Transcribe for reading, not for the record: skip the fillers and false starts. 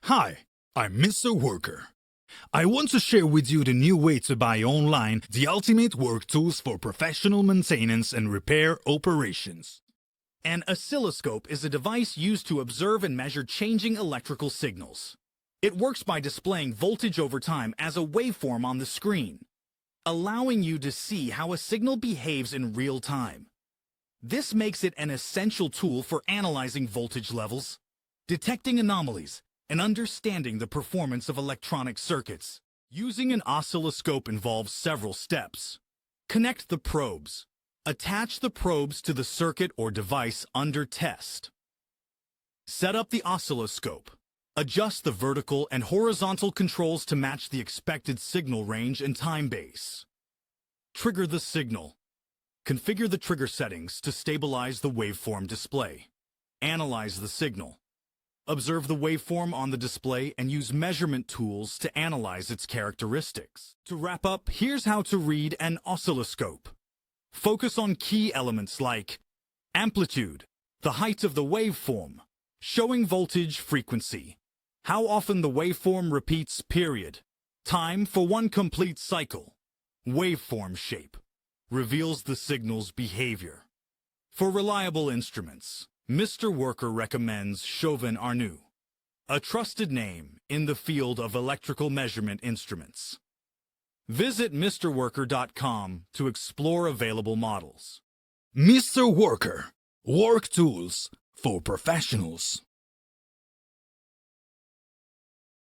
Hi, I'm Mr. Worker. I want to share with you the new way to buy online the ultimate work tools for professional maintenance and repair operations. An oscilloscope is a device used to observe and measure changing electrical signals. It works by displaying voltage over time as a waveform on the screen, allowing you to see how a signal behaves in real time. This makes it an essential tool for analyzing voltage levels, detecting anomalies, and understanding the performance of electronic circuits. Using an oscilloscope involves several steps. Connect the probes. Attach the probes to the circuit or device under test. Set up the oscilloscope. Adjust the vertical and horizontal controls to match the expected signal range and time base. Trigger the signal. Configure the trigger settings to stabilize the waveform display. Analyze the signal. Observe the waveform on the display and use measurement tools to analyze its characteristics. To wrap up, here's how to read an oscilloscope. Focus on key elements like amplitude, the height of the waveform, showing voltage frequency, how often the waveform repeats period, time for one complete cycle, waveform shape, reveals the signal's behavior. For reliable instruments, Mr. Worker recommends Chauvin Arnoux, a trusted name in the field of electrical measurement instruments. Visit MrWorker.com to explore available models. Mr. Worker, work tools for professionals.